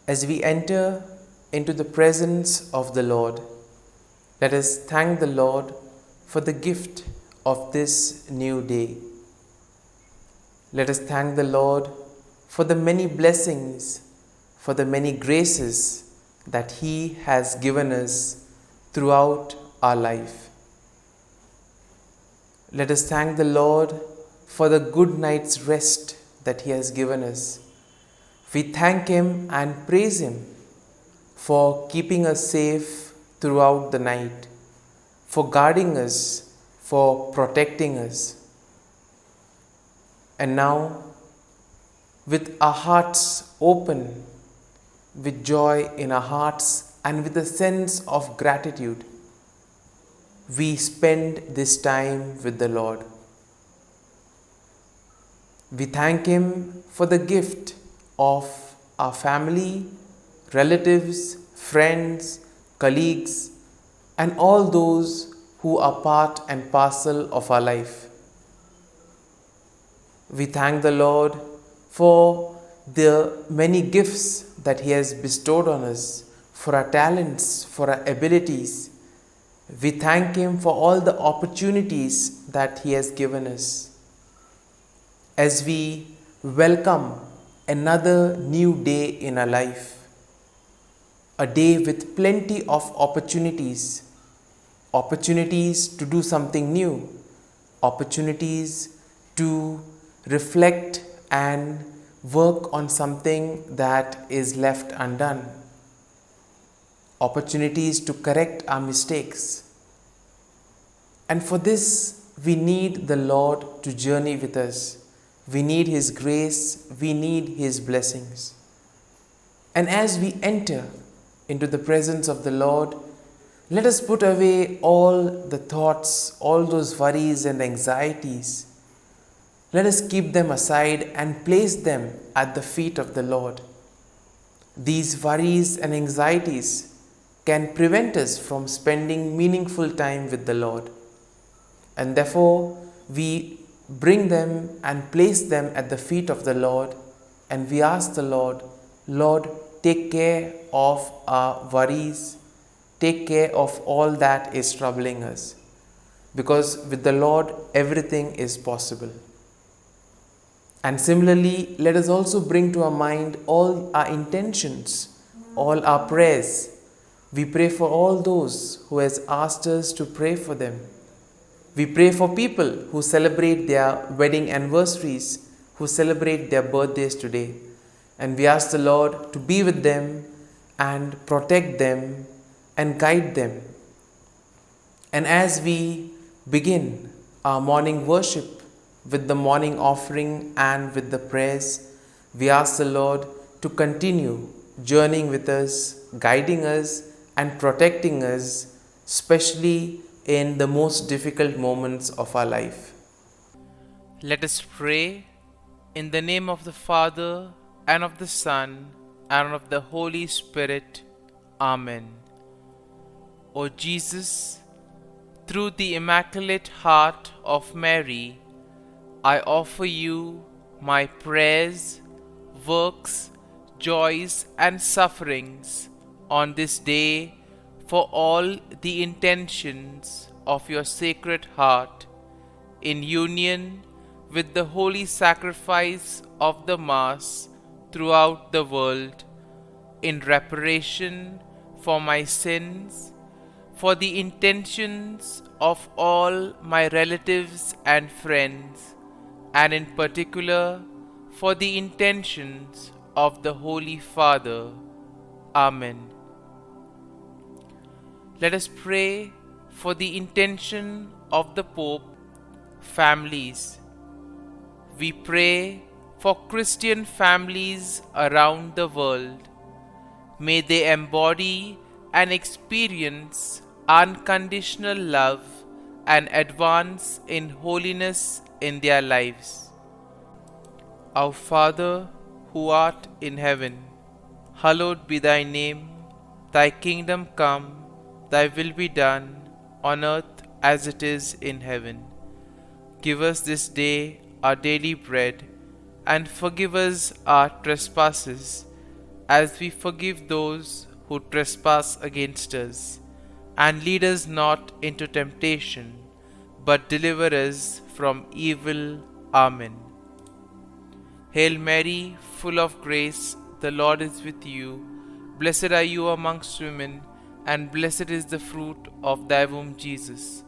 As we enter into the presence of the Lord, let us thank the Lord for the gift of this new day. Let us thank the Lord for the many blessings, for the many graces that He has given us throughout our life. Let us thank the Lord for the good night's rest that He has given us. We thank Him and praise Him for keeping us safe throughout the night, for guarding us, for protecting us. And now, with our hearts open, with joy in our hearts and with a sense of gratitude, we spend this time with the Lord. We thank Him for the gift of our family, relatives, friends, colleagues, and all those who are part and parcel of our life. We thank the Lord for the many gifts that He has bestowed on us, for our talents, for our abilities. We thank Him for all the opportunities that He has given us. As we welcome another new day in our life, a day with plenty of opportunities to do something new, opportunities to reflect and work on something that is left undone, opportunities to correct our mistakes. And for this, we need the Lord to journey with us. We need His grace, we need His blessings. And as we enter into the presence of the Lord, let us put away all the thoughts, all those worries and anxieties. Let us keep them aside and place them at the feet of the Lord. These worries and anxieties can prevent us from spending meaningful time with the Lord. And therefore, we bring them and place them at the feet of the Lord, and we ask the Lord, Lord, take care of our worries, take care of all that is troubling us, because with the Lord everything is possible. And similarly, let us also bring to our mind all our intentions, all our prayers. We pray for all those who has asked us to pray for them. We pray for people who celebrate their wedding anniversaries, who celebrate their birthdays today. And we ask the Lord to be with them and protect them and guide them. And as we begin our morning worship with the morning offering and with the prayers, we ask the Lord to continue journeying with us, guiding us and protecting us, especially in the most difficult moments of our life. Let us pray in the name of the Father and of the Son and of the Holy Spirit. Amen. O Jesus, through the Immaculate Heart of Mary, I offer you my prayers, works, joys and sufferings on this day for all the intentions of your Sacred Heart, in union with the holy sacrifice of the Mass throughout the world, in reparation for my sins, for the intentions of all my relatives and friends, and in particular for the intentions of the Holy Father. Amen. Let us pray for the intention of the Pope, families. We pray for Christian families around the world. May they embody and experience unconditional love and advance in holiness in their lives. Our Father, who art in heaven, hallowed be thy name. Thy kingdom come, thy will be done, on earth as it is in heaven. Give us this day our daily bread, and forgive us our trespasses, as we forgive those who trespass against us. And lead us not into temptation, but deliver us from evil. Amen. Hail Mary, full of grace, the Lord is with you. Blessed are you amongst women, and blessed is the fruit of thy womb, Jesus.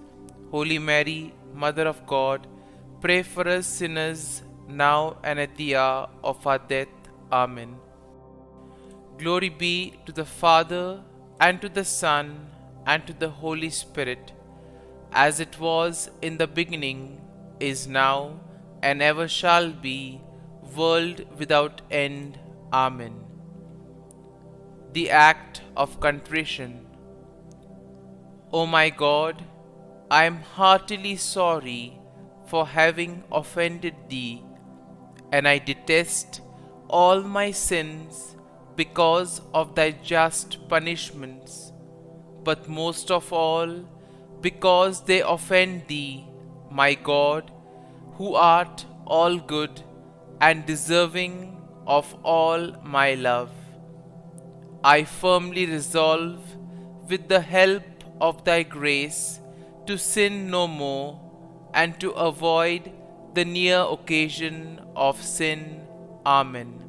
Holy Mary, Mother of God, pray for us sinners, now and at the hour of our death. Amen. Glory be to the Father, and to the Son, and to the Holy Spirit, as it was in the beginning, is now, and ever shall be, world without end. Amen. The Act of Contrition. O my God, I am heartily sorry for having offended Thee, and I detest all my sins because of Thy just punishments, but most of all because they offend Thee, my God, who art all good and deserving of all my love. I firmly resolve, with the help of Thy grace, to sin no more, and to avoid the near occasion of sin. Amen.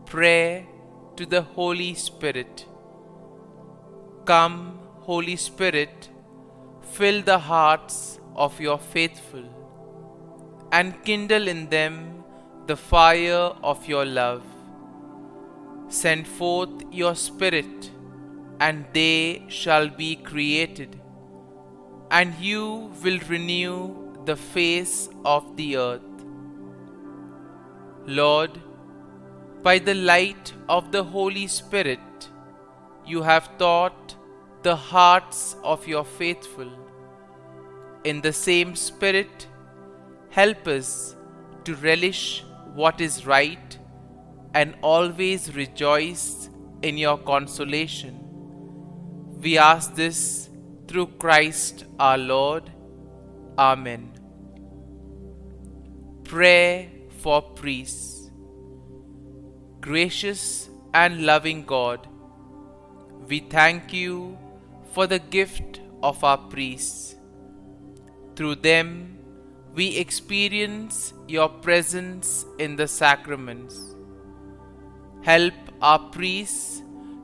Prayer to the Holy Spirit. Come, Holy Spirit, fill the hearts of your faithful, and kindle in them the fire of your love. Send forth your Spirit, and they shall be created, and you will renew the face of the earth. Lord, by the light of the Holy Spirit, you have taught the hearts of your faithful. In the same Spirit, help us to relish what is right and always rejoice in your consolation. We ask this through Christ our Lord. Amen. Prayer for priests. Gracious and loving God, we thank you for the gift of our priests. Through them, we experience your presence in the sacraments. Help our priests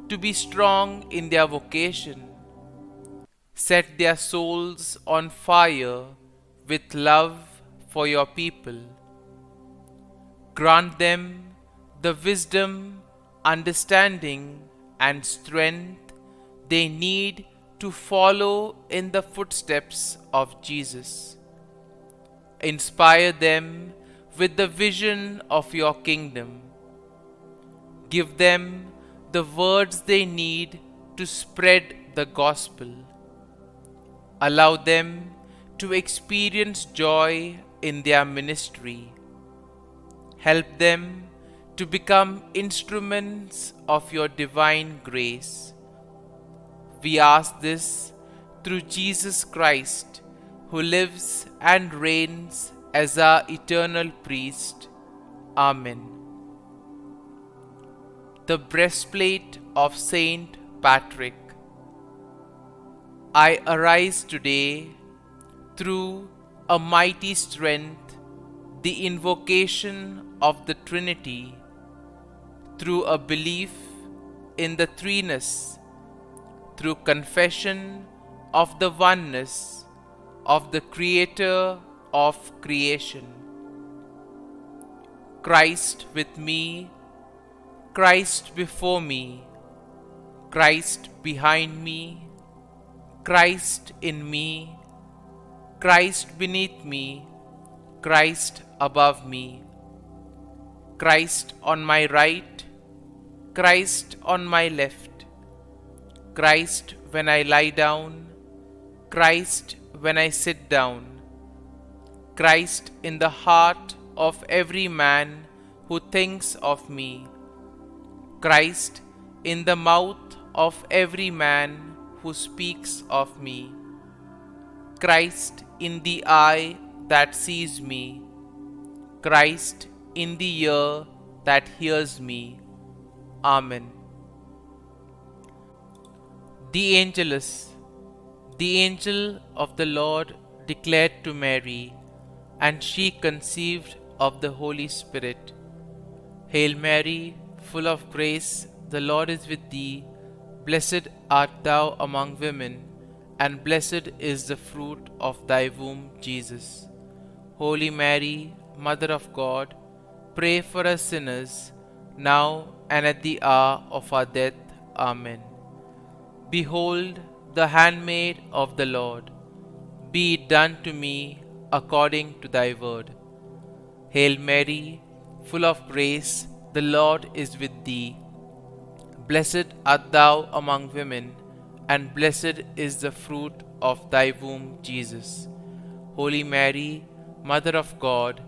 to be strong in their vocation. Set their souls on fire with love for your people. Grant them the wisdom, understanding, and strength they need to follow in the footsteps of Jesus. Inspire them with the vision of your kingdom. Give them the words they need to spread the gospel. Allow them to experience joy in their ministry. Help them to become instruments of your divine grace. We ask this through Jesus Christ, who lives and reigns as our eternal priest. Amen. The breastplate of Saint Patrick. I arise today through a mighty strength, the invocation of the Trinity, through a belief in the threeness, through confession of the oneness of the Creator of creation. Christ with me, Christ before me, Christ behind me, Christ in me, Christ beneath me, Christ above me, Christ on my right, Christ on my left, Christ when I lie down, Christ when I sit down, Christ in the heart of every man who thinks of me, Christ in the mouth of every man who speaks of me, Christ in the eye that sees me, Christ in the ear that hears me, Amen. The Angelus. The angel of the Lord declared to Mary, and she conceived of the Holy Spirit. Hail Mary, full of grace, the Lord is with thee. Blessed art thou among women, and blessed is the fruit of thy womb, Jesus. Holy Mary, Mother of God, pray for us sinners, now and at the hour of our death. Amen. Behold, the handmaid of the Lord. Be it done to me according to thy word. Hail Mary, full of grace, the Lord is with thee. Blessed art thou among women, and blessed is the fruit of thy womb, Jesus. Holy Mary, Mother of God,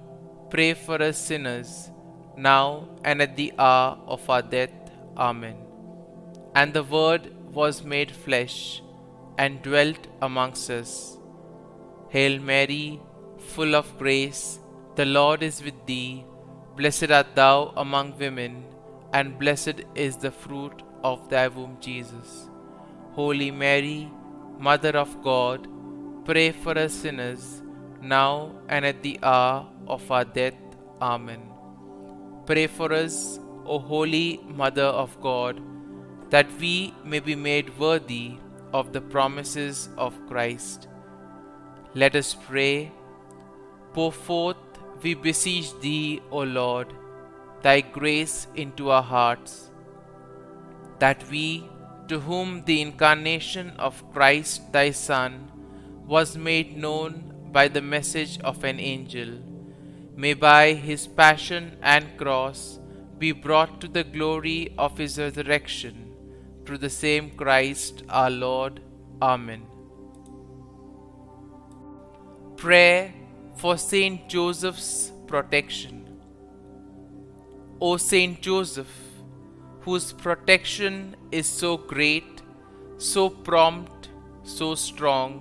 pray for us sinners, now and at the hour of our death. Amen. And the Word was made flesh, and dwelt amongst us. Hail Mary, full of grace, the Lord is with thee. Blessed art thou among women, and blessed is the fruit of thy womb, Jesus. Holy Mary, Mother of God, pray for us sinners, now and at the hour of our death. Amen. Pray for us, O Holy Mother of God, that we may be made worthy of the promises of Christ. Let us pray. Pour forth, we beseech thee, O Lord, thy grace into our hearts, that we, to whom the incarnation of Christ thy Son was made known by the message of an angel, may by his passion and cross be brought to the glory of his resurrection, through the same Christ our Lord. Amen. Prayer for Saint Joseph's protection. O Saint Joseph, whose protection is so great, so prompt, so strong,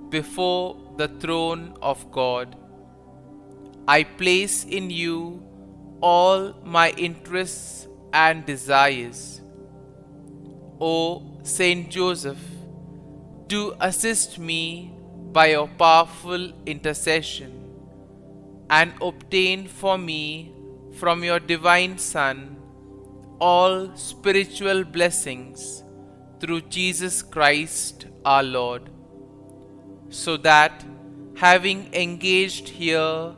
before the throne of God, I place in you all my interests and desires. O Saint Joseph, do assist me by your powerful intercession, and obtain for me from your divine Son all spiritual blessings through Jesus Christ our Lord, so that, having engaged here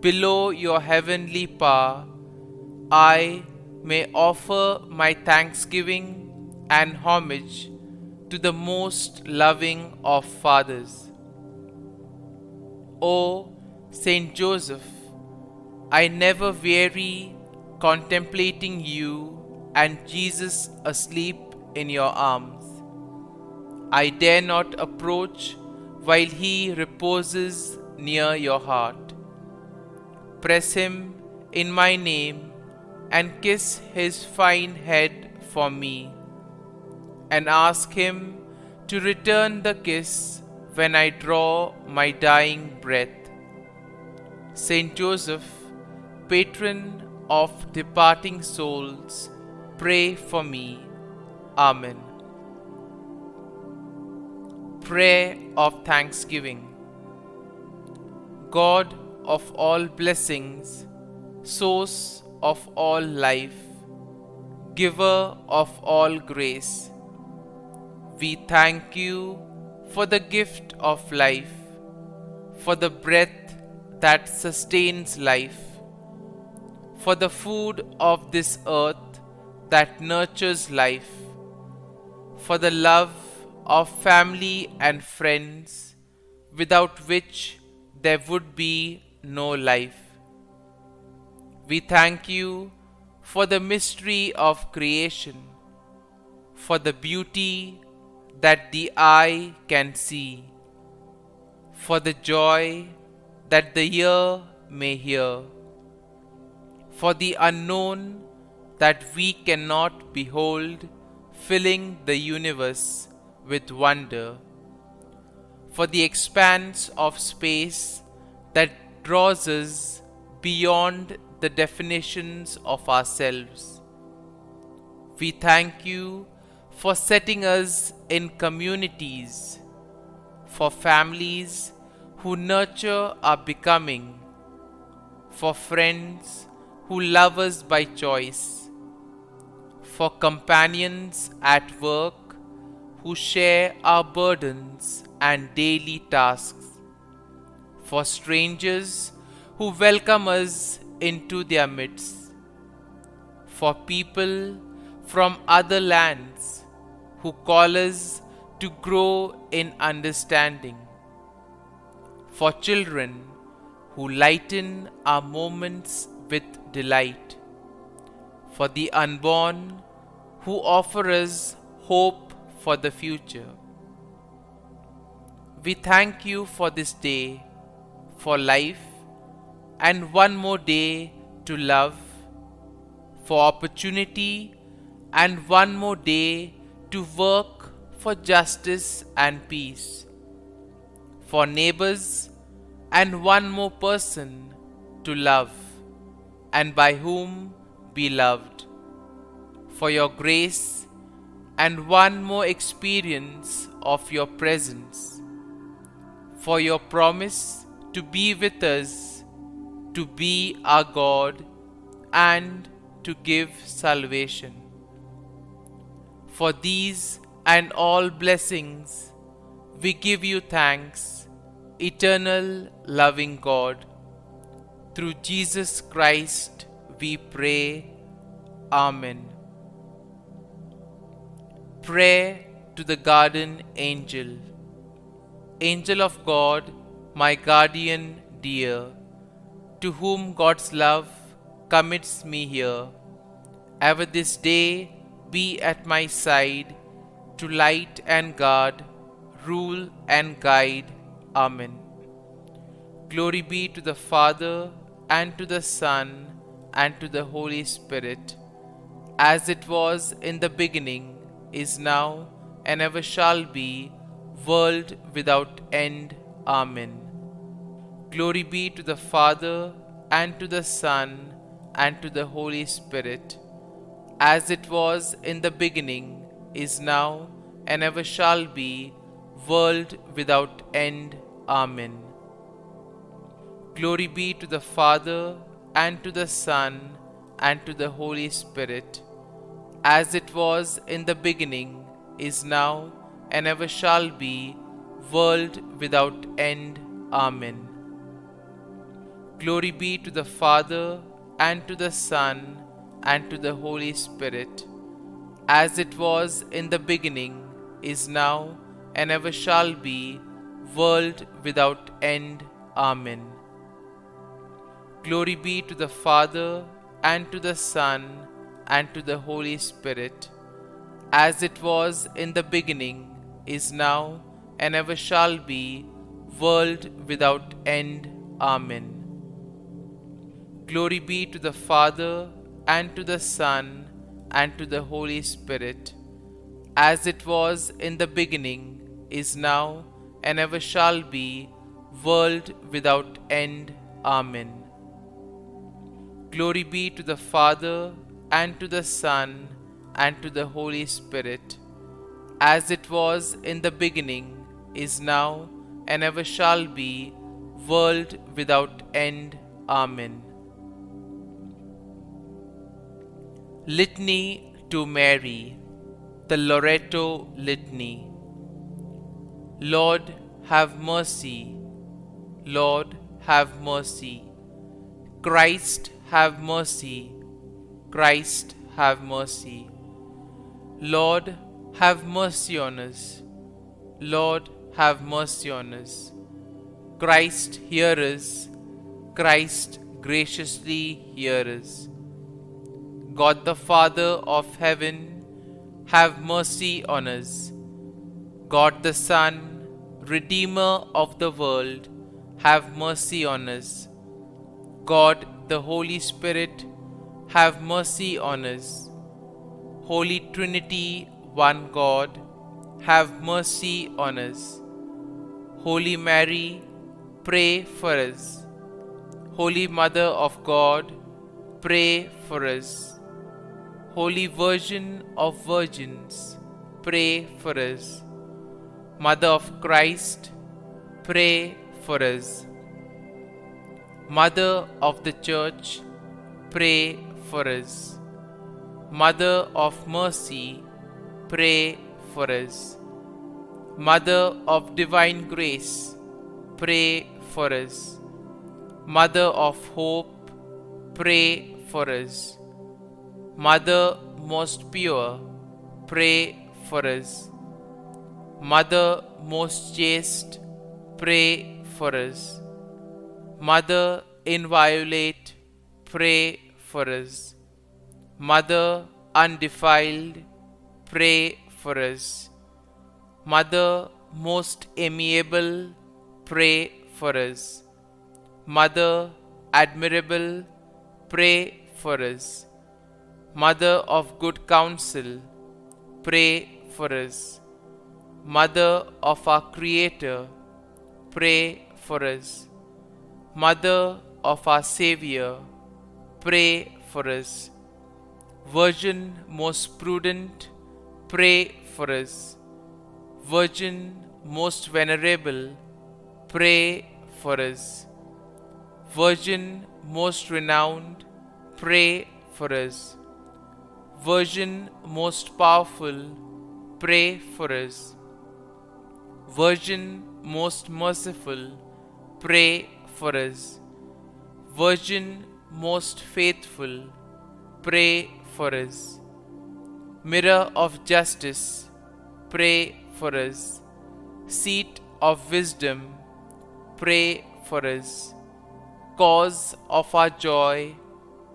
below your heavenly power, I may offer my thanksgiving and homage to the most loving of fathers. O Saint Joseph, I never weary contemplating you and Jesus asleep in your arms. I dare not approach while he reposes near your heart. Press him in my name and kiss his fine head for me, and ask him to return the kiss when I draw my dying breath. Saint Joseph, patron of departing souls, pray for me. Amen. Prayer of Thanksgiving. God of all blessings, source of all life, giver of all grace, we thank you for the gift of life, for the breath that sustains life, for the food of this earth that nurtures life, for the love of family and friends, without which there would be no life. We thank you for the mystery of creation, for the beauty that the eye can see, for the joy that the ear may hear, for the unknown that we cannot behold, filling the universe with wonder, for the expanse of space that draws us beyond the definitions of ourselves. We thank you for setting us in communities, for families who nurture our becoming, for friends who love us by choice, for companions at work who share our burdens and daily tasks, for strangers who welcome us into their midst, for people from other lands who call us to grow in understanding, for children who lighten our moments with delight, for the unborn who offer us hope for the future. We thank you for this day, for life, and one more day to love, for opportunity, and one more day to work for justice and peace, for neighbors, and one more person to love, and by whom be loved, for your grace, and one more experience of your presence, for your promise to be with us, to be our God, and to give salvation. For these and all blessings, we give you thanks, eternal loving God. Through Jesus Christ we pray. Amen. Prayer to the Guardian Angel. Angel of God, my guardian dear, to whom God's love commits me here, ever this day be at my side, to light and guard, rule and guide. Amen. Glory be to the Father, and to the Son, and to the Holy Spirit, as it was in the beginning, is now, and ever shall be, world without end. Amen. Glory be to the Father, and to the Son, and to the Holy Spirit, as it was in the beginning, is now, and ever shall be, world without end. Amen. Glory be to the Father, and to the Son, and to the Holy Spirit, as it was in the beginning, is now, and ever shall be, world without end. Amen. Glory be to the Father, and to the Son, and to the Holy Spirit, as it was in the beginning, is now, and ever shall be, world without end. Amen. Glory be to the Father, and to the Son, and to the Holy Spirit, as it was in the beginning, is now, and ever shall be, world without end. Amen. Glory be to the Father, and to the Son, and to the Holy Spirit, as it was in the beginning, is now, and ever shall be, world without end. Amen. Glory be to the Father, and to the Son, and to the Holy Spirit, as it was in the beginning, is now, and ever shall be, world without end. Amen. Litany to Mary, the Loreto Litany. Lord, have mercy. Lord, have mercy. Christ, have mercy. Christ, have mercy. Lord, have mercy on us. Lord, have mercy on us. Christ, hear us. Christ, graciously hear us. God the Father of heaven, have mercy on us. God the Son, Redeemer of the world, have mercy on us. God the Holy Spirit, have mercy on us. Holy Trinity, one God, have mercy on us. Holy Mary, pray for us. Holy Mother of God, pray for us. Holy Virgin of Virgins, pray for us. Mother of Christ, pray for us. Mother of the Church, pray for us. Mother of Mercy, pray for us. Mother of Divine Grace, pray for us. Mother of Hope, pray for us. Mother most pure, pray for us. Mother most chaste, pray for us. Mother inviolate, pray for us. Mother undefiled, pray for us. Mother most amiable, pray for us. Mother admirable, pray for us. Mother of good counsel, pray for us. Mother of our Creator, pray for us. Mother of our Xavier, pray for us. Virgin most prudent, pray for us. Virgin most venerable, pray for us. Virgin most renowned, pray for us. Virgin most powerful, pray for us. Virgin most merciful, pray for us. Virgin most faithful, pray for us. Mirror of justice, pray for us. Seat of wisdom, pray for us. Cause of our joy,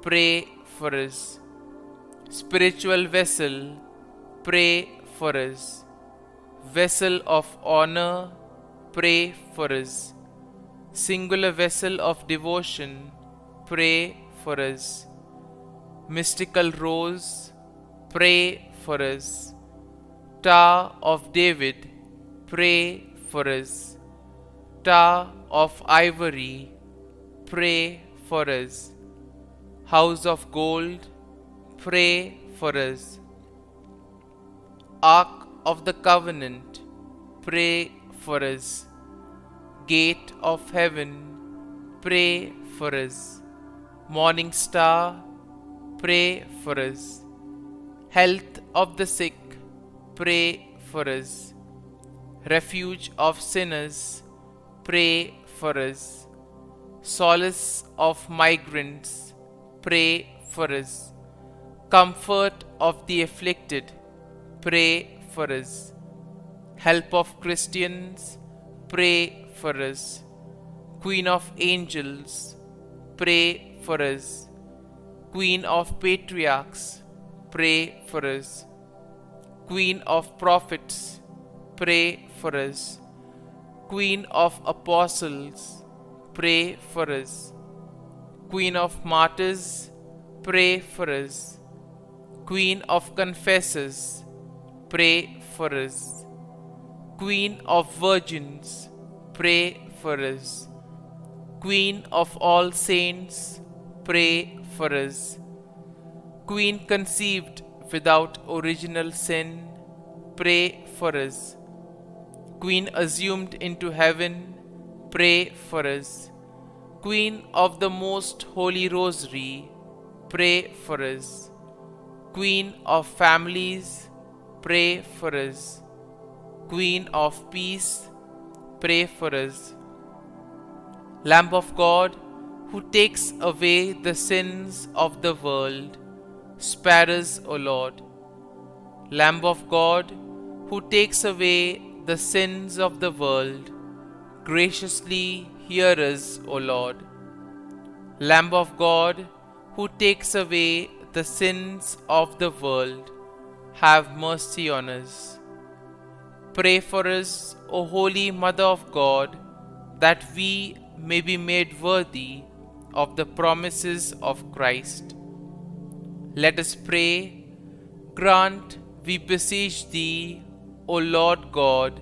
pray for us. Spiritual vessel, pray for us. Vessel of honor, pray for us. Singular vessel of devotion, pray for us. Mystical rose, pray for us. Tower of David, pray for us. Tower of ivory, pray for us. House of gold, pray for us. Ark of the Covenant, pray for us. Gate of heaven, pray for us. Morning star, pray for us. Health of the sick, pray for us. Refuge of sinners, pray for us. Solace of migrants, pray for us. Comfort of the afflicted, pray for us. Help of Christians, pray for us. Queen of angels, pray for us. Queen of patriarchs, pray for us. Queen of prophets, pray for us. Queen of apostles, pray for us. Queen of martyrs, pray for us. Queen of confessors, pray for us. Queen of virgins, pray for us. Queen of all saints, pray for us. Queen conceived without original sin, pray for us. Queen assumed into heaven, pray for us. Queen of the most holy rosary, pray for us. Queen of families, pray for us. Queen of peace, pray for us. Lamb of God, who takes away the sins of the world, spare us, O Lord. Lamb of God, who takes away the sins of the world, graciously hear us, O Lord. Lamb of God, who takes away the sins of the world, have mercy on us. Pray for us, O Holy Mother of God, that we may be made worthy of the promises of Christ. Let us pray. Grant, we beseech Thee, O Lord God,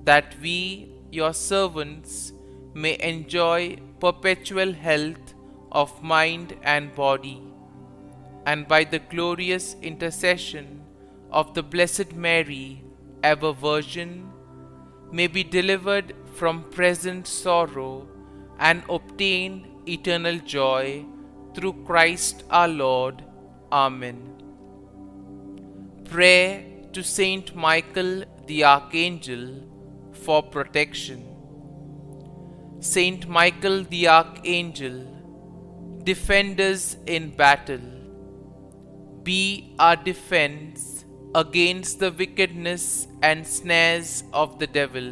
that we, Your servants, may enjoy perpetual health of mind and body, and by the glorious intercession of the Blessed Mary, ever Virgin, may be delivered from present sorrow and obtain eternal joy through Christ our Lord. Amen. Prayer to Saint Michael the Archangel for protection. Saint Michael the Archangel, defend us in battle. Be our defense against the wickedness and snares of the devil.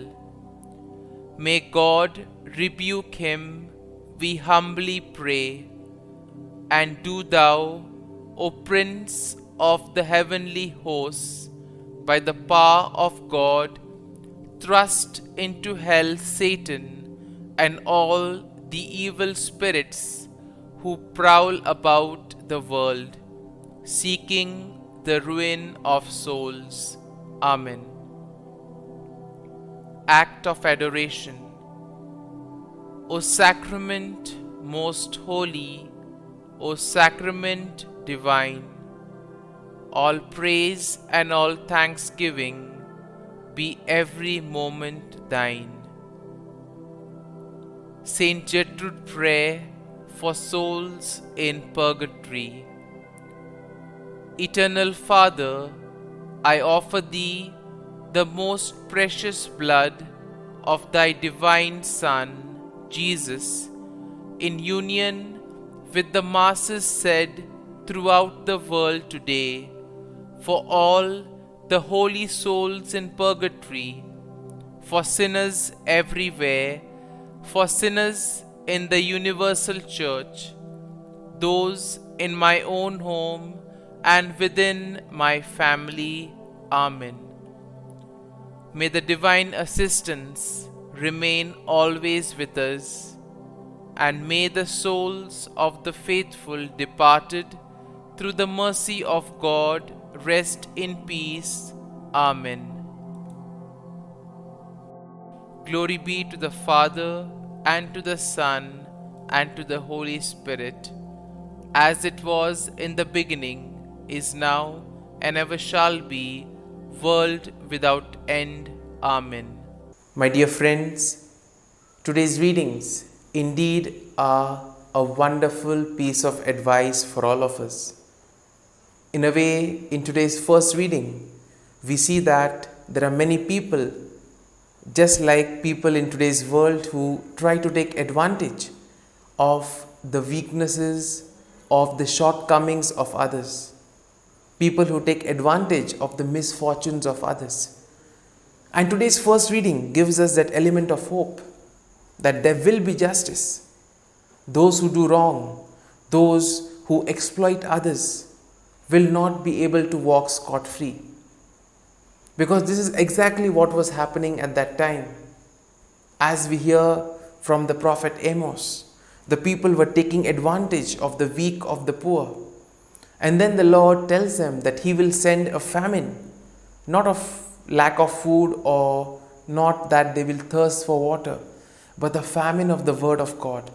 May God rebuke him, we humbly pray. And do thou, O Prince of the heavenly hosts, by the power of God, thrust into hell Satan and all the evil spirits who prowl about the world, seeking the ruin of souls. Amen. Act of Adoration. O Sacrament most holy, O Sacrament divine, all praise and all thanksgiving be every moment thine. Saint Gertrude Prayer for souls in purgatory. Eternal Father, I offer Thee the most precious blood of Thy divine Son, Jesus, in union with the masses said throughout the world today, for all the holy souls in purgatory, for sinners everywhere, for sinners in the universal church, those in my own home and within my family. Amen. May the divine assistance remain always with us, and may the souls of the faithful departed through the mercy of God rest in peace. Amen. Glory be to the Father, and to the Son, and to the Holy Spirit, as it was in the beginning, is now, and ever shall be, world without end. Amen. My dear friends, today's readings indeed are a wonderful piece of advice for all of us. In a way, in today's first reading, we see that there are many people, just like people in today's world, who try to take advantage of the weaknesses, of the shortcomings of others. People who take advantage of the misfortunes of others. And today's first reading gives us that element of hope that there will be justice. Those who do wrong, those who exploit others, will not be able to walk scot-free. Because this is exactly what was happening at that time. As we hear from the prophet Amos, the people were taking advantage of the weak, of the poor. And then the Lord tells them that He will send a famine, not of lack of food or not that they will thirst for water, but the famine of the Word of God,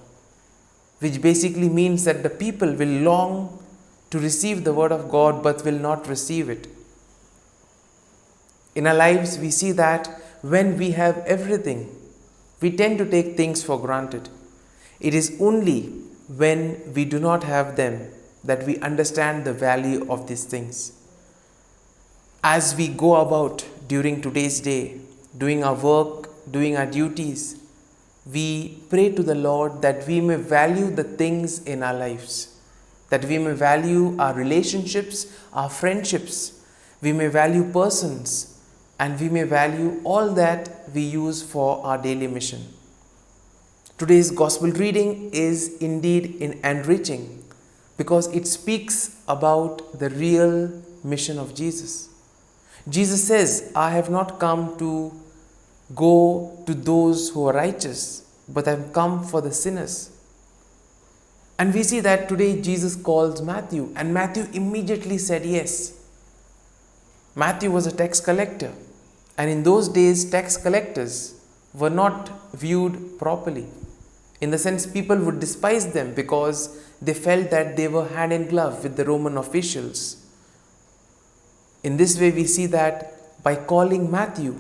which basically means that the people will long to receive the Word of God but will not receive it. In our lives, we see that when we have everything, we tend to take things for granted. It is only when we do not have them that we understand the value of these things. As we go about during today's day, doing our work, doing our duties, we pray to the Lord that we may value the things in our lives, that we may value our relationships, our friendships, we may value persons, and we may value all that we use for our daily mission. Today's Gospel reading is indeed enriching because it speaks about the real mission of Jesus. Jesus says, I have not come to go to those who are righteous, but I have come for the sinners. And we see that today Jesus calls Matthew, and Matthew immediately said yes. Matthew was a tax collector, and in those days tax collectors were not viewed properly. In the sense, people would despise them because they felt that they were hand in glove with the Roman officials. In this way, we see that by calling Matthew,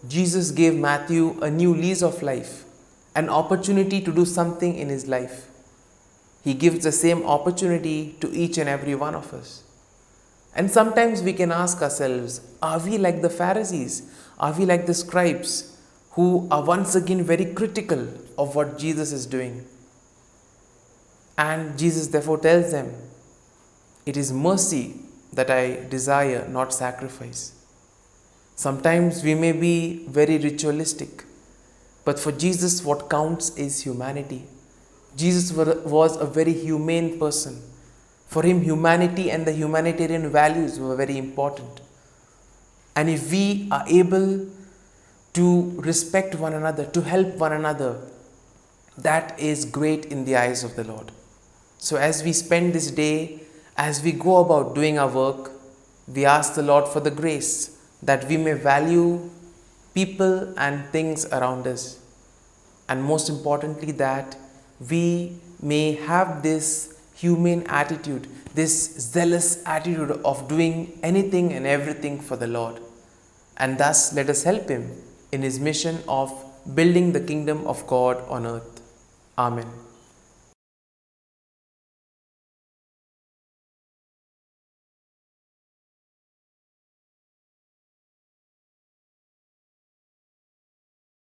Jesus gave Matthew a new lease of life, an opportunity to do something in his life. He gives the same opportunity to each and every one of us. And sometimes we can ask ourselves, are we like the Pharisees? Are we like the scribes who are once again very critical of what Jesus is doing? And Jesus therefore tells them, it is mercy that I desire, not sacrifice. Sometimes we may be very ritualistic, but for Jesus what counts is humanity. Jesus was a very humane person. For him, humanity and the humanitarian values were very important. And if we are able to respect one another, to help one another, that is great in the eyes of the Lord. So as we spend this day, as we go about doing our work, we ask the Lord for the grace that we may value people and things around us. And most importantly, that we may have this humane attitude, this zealous attitude of doing anything and everything for the Lord. And thus let us help him in his mission of building the kingdom of God on earth. Amen.